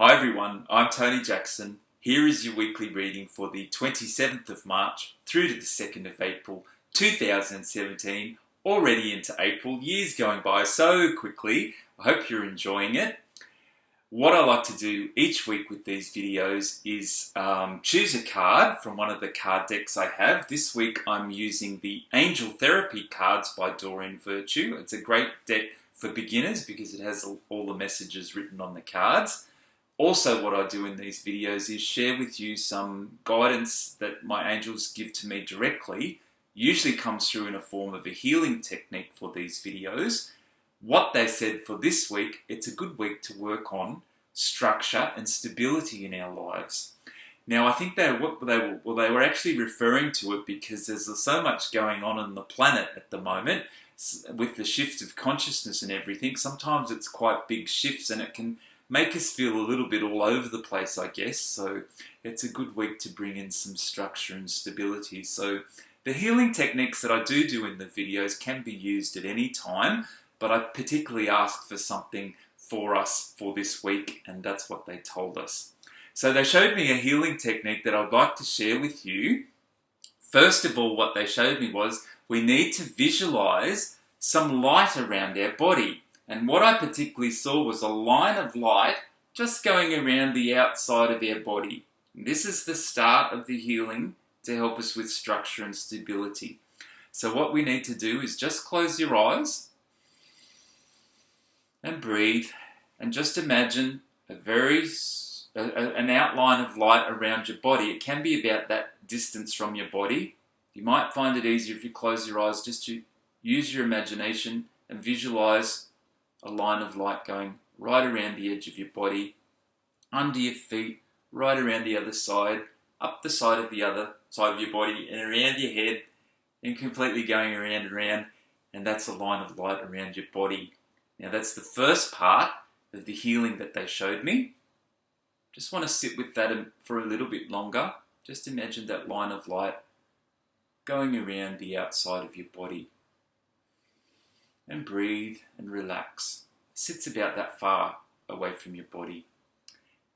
Hi everyone, I'm Tony Jackson. Here is your weekly reading for the 27th of March through to the 2nd of April 2017, already into April. Years going by so quickly. I hope you're enjoying it. What I like to do each week with these videos is choose a card from one of the card decks I have. This week I'm using the Angel Therapy cards by Doreen Virtue. It's a great deck for beginners because it has all the messages written on the cards. Also, what I do in these videos is share with you some guidance that my angels give to me directly. Usually comes through in a form of a healing technique for these videos. What they said for this week, it's a good week to work on structure and stability in our lives. Now, I think they were actually referring to it because there's so much going on the planet at the moment with the shift of consciousness and everything. Sometimes it's quite big shifts and it can make us feel a little bit all over the place, I guess. So it's a good week to bring in some structure and stability. So the healing techniques that I do in the videos can be used at any time, but I particularly asked for something for us for this week, and that's what they told us. So they showed me a healing technique that I'd like to share with you. First of all, what they showed me was we need to visualize some light around our body. And what I particularly saw was a line of light just going around the outside of our body. And this is the start of the healing to help us with structure and stability. So what we need to do is just close your eyes and breathe and just imagine an outline of light around your body. It can be about that distance from your body. You might find it easier if you close your eyes just to use your imagination and visualize a line of light going right around the edge of your body, under your feet, right around the other side, up the side of the other side of your body, and around your head, and completely going around and around, and that's a line of light around your body. Now that's the first part of the healing that they showed me. Just want to sit with that for a little bit longer. Just imagine that line of light going around the outside of your body. And breathe and relax. It sits about that far away from your body.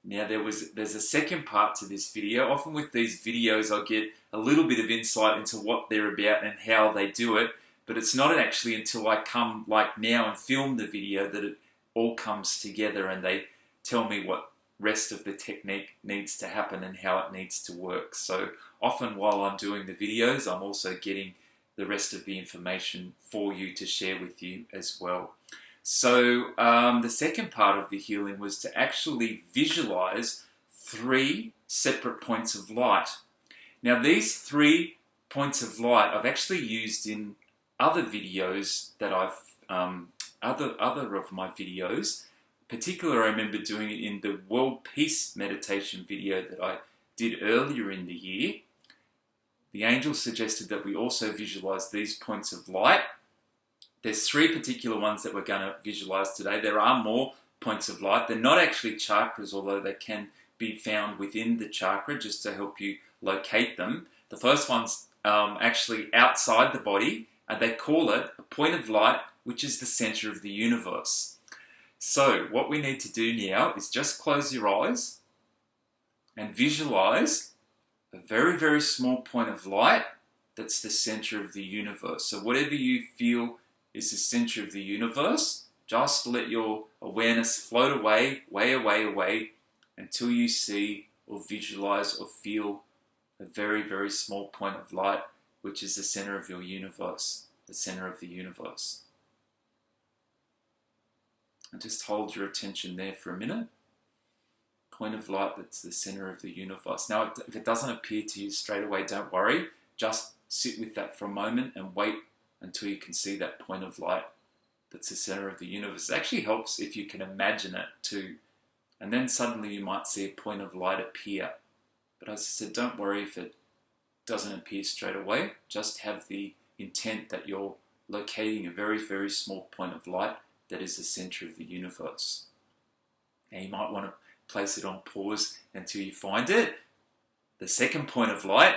Now there's a second part to this video. Often with these videos I'll get a little bit of insight into what they're about and how they do it, but it's not actually until I come like now and film the video that it all comes together and they tell me what rest of the technique needs to happen and how it needs to work. So often while I'm doing the videos, I'm also getting the rest of the information for you to share with you as well. So the second part of the healing was to actually visualize 3 separate points of light. Now these 3 points of light I've actually used in other videos that other of my videos. Particularly I remember doing it in the World Peace Meditation video that I did earlier in the year. The angel suggested that we also visualize these points of light. There's 3 particular ones that we're going to visualize today. There are more points of light. They're not actually chakras, although they can be found within the chakra just to help you locate them. The first one's actually outside the body, and they call it a point of light, which is the center of the universe. So what we need to do now is just close your eyes and visualize a very, very small point of light that's the center of the universe. So whatever you feel is the center of the universe, just let your awareness float away, away, until you see or visualize or feel a very, very small point of light, which is the center of your universe, the center of the universe. And just hold your attention there for a minute. Point of light that's the center of the universe. Now, if it doesn't appear to you straight away, don't worry. Just sit with that for a moment and wait until you can see that point of light that's the center of the universe. It actually helps if you can imagine it too. And then suddenly you might see a point of light appear. But as I said, don't worry if it doesn't appear straight away. Just have the intent that you're locating a very, very small point of light that is the center of the universe. Now you might want to place it on pause until you find it. The second point of light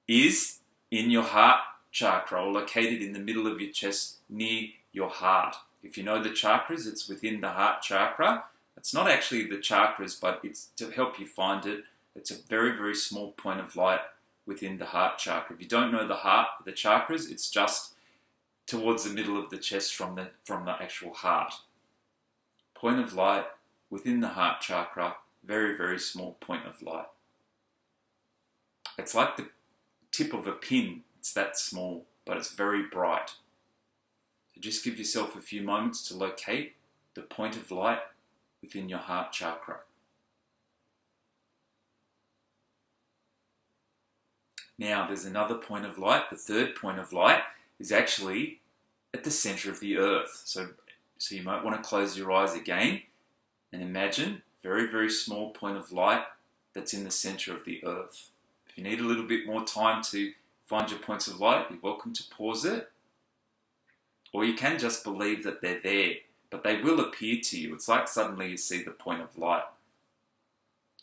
is in your heart chakra, or located in the middle of your chest near your heart. If you know the chakras, it's within the heart chakra, It's not actually the chakras, but it's to help you find it. It's a very, very small point of light within the heart chakra. If you don't know the heart, the chakras, it's just towards the middle of the chest from the actual heart. Point of light within the heart chakra, very, very small point of light. It's like the tip of a pin. It's that small, but it's very bright. So just give yourself a few moments to locate the point of light within your heart chakra. Now there's another point of light. The third point of light is actually at the center of the earth. So you might want to close your eyes again and imagine a very, very small point of light that's in the center of the earth. If you need a little bit more time to find your points of light, you're welcome to pause it. Or you can just believe that they're there, but they will appear to you. It's like suddenly you see the point of light.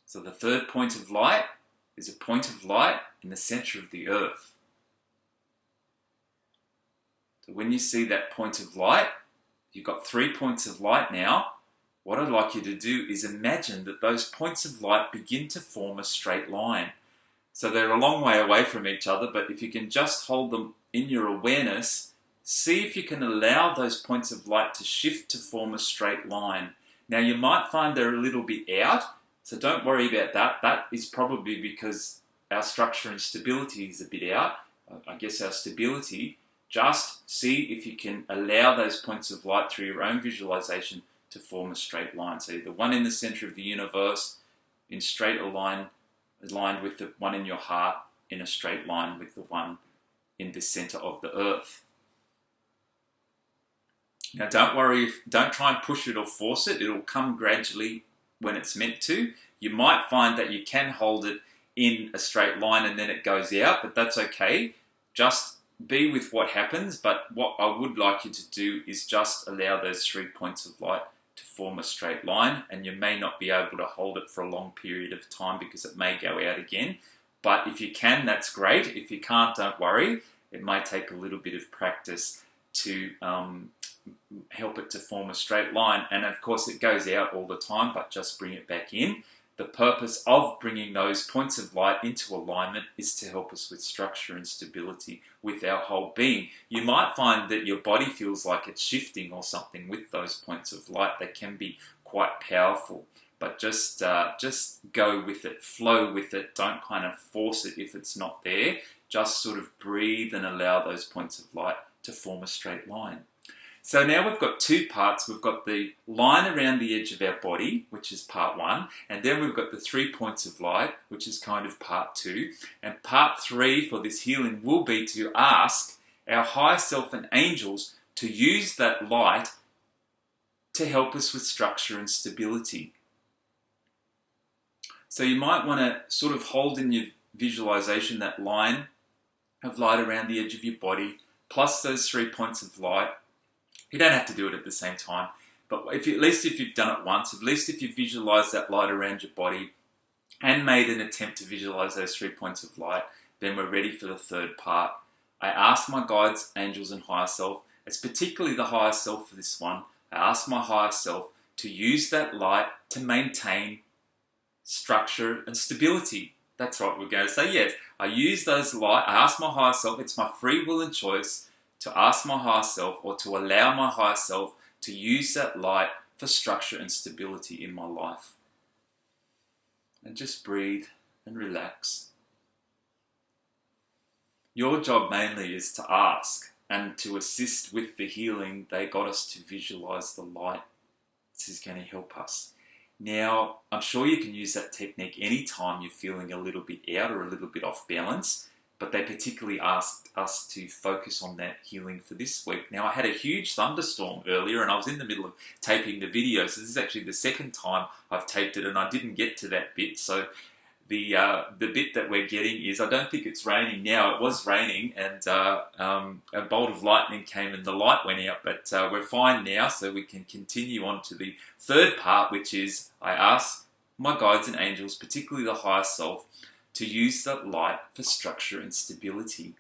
So the third point of light is a point of light in the center of the earth. So when you see that point of light, you've got 3 points of light now. What I'd like you to do is imagine that those points of light begin to form a straight line. So they're a long way away from each other, but if you can just hold them in your awareness, see if you can allow those points of light to shift to form a straight line. Now you might find they're a little bit out, so don't worry about that. That is probably because our structure and stability is a bit out. I guess our stability. Just see if you can allow those points of light through your own visualization to form a straight line. So the one in the center of the universe in straight aligned with the one in your heart in a straight line with the one in the center of the earth. Now don't worry, don't try and push it or force it. It'll come gradually when it's meant to. You might find that you can hold it in a straight line and then it goes out, but that's okay. Just be with what happens, but what I would like you to do is just allow those 3 points of light to form a straight line, and you may not be able to hold it for a long period of time because it may go out again. But if you can, that's great. If you can't, don't worry. It may take a little bit of practice to help it to form a straight line. And of course it goes out all the time, but just bring it back in. The purpose of bringing those points of light into alignment is to help us with structure and stability with our whole being. You might find that your body feels like it's shifting or something with those points of light. They can be quite powerful, but just go with it, flow with it. Don't kind of force it if it's not there. Just sort of breathe and allow those points of light to form a straight line. So now we've got 2 parts. We've got the line around the edge of our body, which is part 1, and then we've got the 3 points of light, which is kind of part 2. And part 3 for this healing will be to ask our higher self and angels to use that light to help us with structure and stability. So you might want to sort of hold in your visualization that line of light around the edge of your body, plus those 3 points of light. You don't have to do it at the same time, but at least if you've done it once, at least if you visualize that light around your body and made an attempt to visualize those 3 points of light, then we're ready for the third part. I ask my guides, angels, and higher self, it's particularly the higher self for this one, I ask my higher self to use that light to maintain structure and stability. That's right, we're going to say yes. I use those light, I ask my higher self, it's my free will and choice to ask my higher self or to allow my higher self to use that light for structure and stability in my life. And just breathe and relax. Your job mainly is to ask and to assist with the healing. They got us to visualize the light. This is going to help us. Now, I'm sure you can use that technique anytime you're feeling a little bit out or a little bit off balance, but they particularly asked us to focus on that healing for this week. Now, I had a huge thunderstorm earlier and I was in the middle of taping the video, so this is actually the second time I've taped it and I didn't get to that bit. So the bit that we're getting is, I don't think it's raining now. It was raining and a bolt of lightning came and the light went out, but we're fine now, so we can continue on to the third part, which is I ask my guides and angels, particularly the higher self, to use that light for structure and stability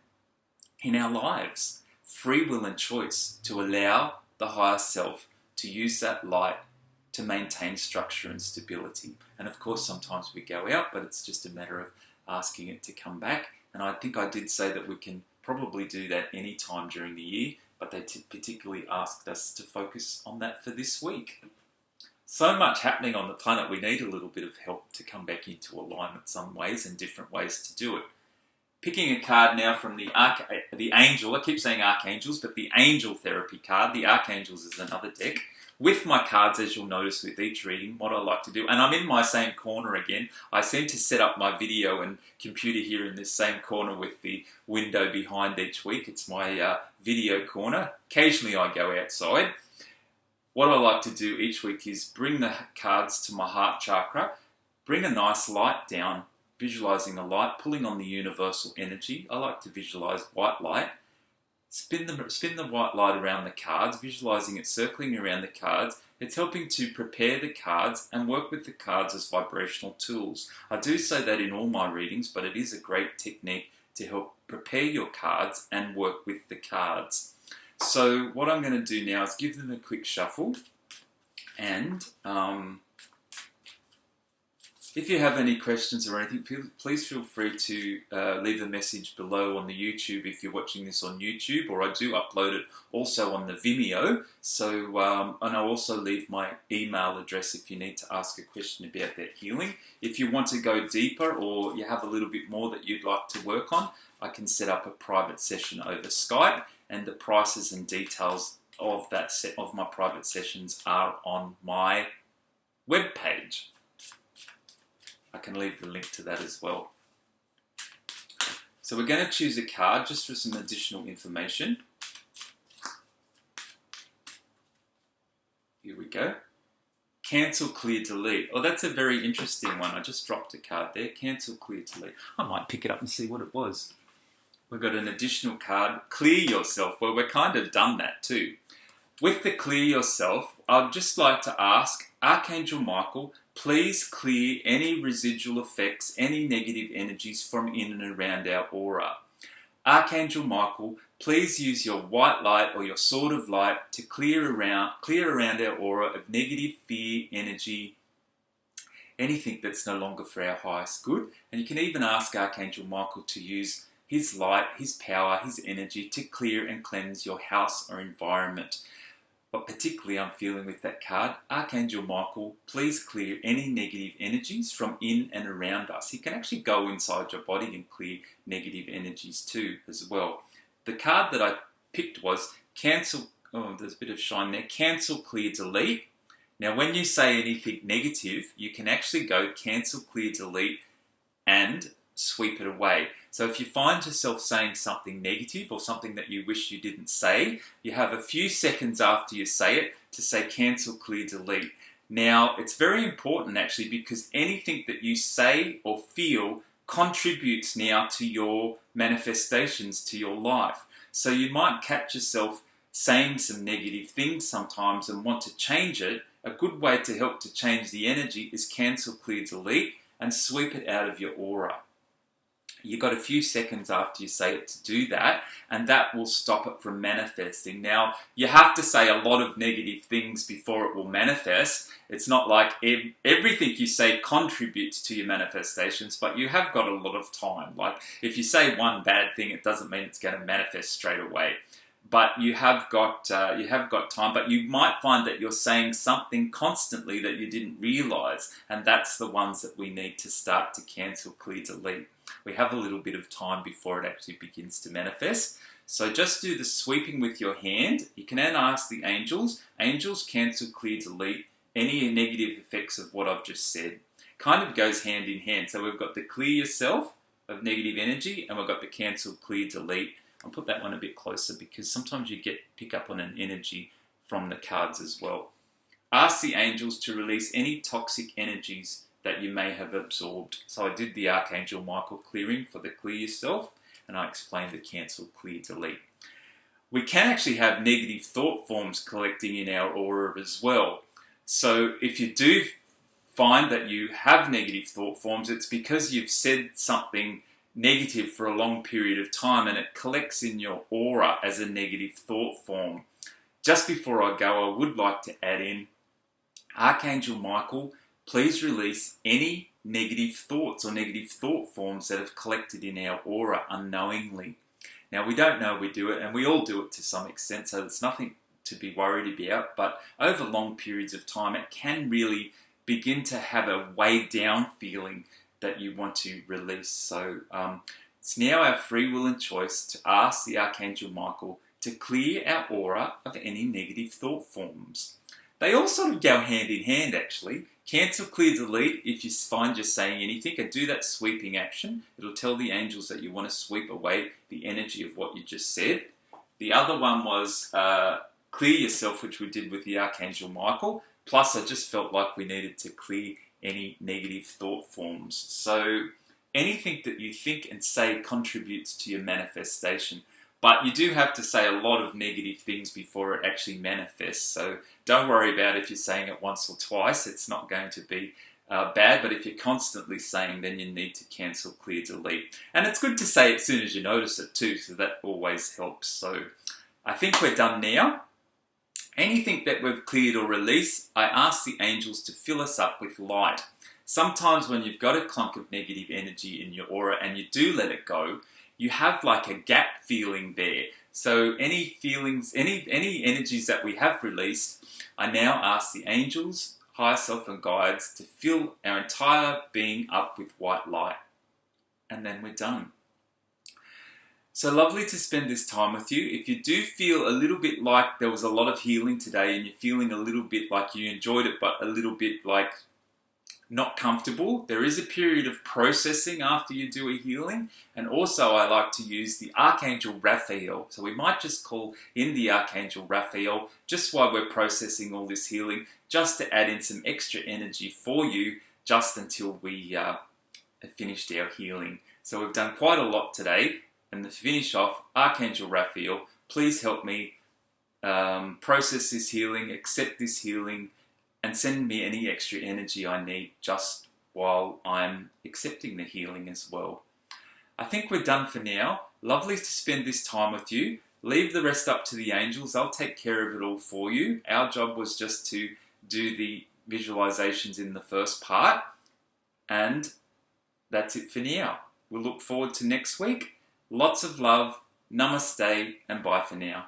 in our lives. Free will and choice to allow the higher self to use that light to maintain structure and stability. And of course, sometimes we go out, but it's just a matter of asking it to come back. And I think I did say that we can probably do that any time during the year, but they particularly asked us to focus on that for this week. So much happening on the planet, we need a little bit of help to come back into alignment some ways and different ways to do it. Picking a card now from the Angel, I keep saying Archangels, but the Angel Therapy card. The Archangels is another deck. With my cards, as you'll notice with each reading, what I like to do, and I'm in my same corner again. I seem to set up my video and computer here in this same corner with the window behind each week. It's my video corner. Occasionally I go outside. What I like to do each week is bring the cards to my heart chakra, bring a nice light down, visualizing the light, pulling on the universal energy. I like to visualize white light. Spin the white light around the cards, visualizing it circling around the cards. It's helping to prepare the cards and work with the cards as vibrational tools. I do say that in all my readings, but it is a great technique to help prepare your cards and work with the cards. So what I'm going to do now is give them a quick shuffle, and if you have any questions or anything, please feel free to leave a message below on the YouTube if you're watching this on YouTube, or I do upload it also on the Vimeo. So, and I'll also leave my email address if you need to ask a question about that healing. If you want to go deeper or you have a little bit more that you'd like to work on, I can set up a private session over Skype, and the prices and details of that of my private sessions are on my webpage. I can leave the link to that as well. So we're going to choose a card just for some additional information. Here we go. Cancel, clear, delete. Oh, that's a very interesting one. I just dropped a card there. Cancel, clear, delete. I might pick it up and see what it was. We've got an additional card, clear yourself. Well, we're kind of done that too. With the clear yourself, I'd just like to ask Archangel Michael, please clear any residual effects, any negative energies from in and around our aura. Archangel Michael, please use your white light or your sword of light to clear around our aura of negative fear, energy, anything that's no longer for our highest good. And you can even ask Archangel Michael to use his light, his power, his energy to clear and cleanse your house or environment. But particularly I'm feeling with that card, Archangel Michael, please clear any negative energies from in and around us. He can actually go inside your body and clear negative energies too as well. The card that I picked was cancel, oh there's a bit of shine there, cancel, clear, delete. Now when you say anything negative, you can actually go cancel, clear, delete and sweep it away. So if you find yourself saying something negative or something that you wish you didn't say, you have a few seconds after you say it to say cancel, clear, delete. Now, it's very important actually because anything that you say or feel contributes now to your manifestations, to your life. So you might catch yourself saying some negative things sometimes and want to change it. A good way to help to change the energy is cancel, clear, delete and sweep it out of your aura. You've got a few seconds after you say it to do that, and that will stop it from manifesting. Now, you have to say a lot of negative things before it will manifest. It's not like everything you say contributes to your manifestations, but you have got a lot of time. Like, if you say one bad thing, it doesn't mean it's going to manifest straight away. But you have got time, but you might find that you're saying something constantly that you didn't realize, and that's the ones that we need to start to cancel, clear, delete. We have a little bit of time before it actually begins to manifest. So just do the sweeping with your hand. You can then ask the angels. Angels, cancel, clear, delete any negative effects of what I've just said. Kind of goes hand in hand. So we've got the clear yourself of negative energy, and we've got the cancel, clear, delete. I'll put that one a bit closer because sometimes you pick up on an energy from the cards as well. Ask the angels to release any toxic energies that you may have absorbed. So I did the Archangel Michael clearing for the clear yourself, and I explained the cancel, clear, delete. We can actually have negative thought forms collecting in our aura as well. So if you do find that you have negative thought forms, it's because you've said something negative for a long period of time and it collects in your aura as a negative thought form. Just before I go, I would like to add in Archangel Michael, please release any negative thoughts or negative thought forms that have collected in our aura unknowingly. Now, we don't know we do it, and we all do it to some extent, so there's nothing to be worried about, but over long periods of time, it can really begin to have a weighed down feeling that you want to release. So it's now our free will and choice to ask the Archangel Michael to clear our aura of any negative thought forms. They all sort of go hand in hand, actually. Cancel, clear, delete if you find you're saying anything, and do that sweeping action. It'll tell the angels that you want to sweep away the energy of what you just said. The other one was clear yourself, which we did with the Archangel Michael. Plus, I just felt like we needed to clear any negative thought forms. So anything that you think and say contributes to your manifestation. But you do have to say a lot of negative things before it actually manifests. So don't worry about if you're saying it once or twice. It's not going to be bad. But if you're constantly saying, then you need to cancel, clear, delete. And it's good to say it as soon as you notice it too. So that always helps. So I think we're done now. Anything that we've cleared or released, I ask the angels to fill us up with light. Sometimes when you've got a clunk of negative energy in your aura and you do let it go, you have like a gap feeling there. So any feelings, any energies that we have released, I now ask the angels, higher self and guides to fill our entire being up with white light. And then we're done. So lovely to spend this time with you. If you do feel a little bit like there was a lot of healing today and you're feeling a little bit like you enjoyed it but a little bit like not comfortable, there is a period of processing after you do a healing. And also I like to use the Archangel Raphael. So we might just call in the Archangel Raphael just while we're processing all this healing, just to add in some extra energy for you just until we have finished our healing. So we've done quite a lot today. And to finish off, Archangel Raphael, please help me process this healing, accept this healing, and send me any extra energy I need just while I'm accepting the healing as well. I think we're done for now. Lovely to spend this time with you. Leave the rest up to the angels. They'll take care of it all for you. Our job was just to do the visualizations in the first part. And that's it for now. We'll look forward to next week. Lots of love, namaste, and bye for now.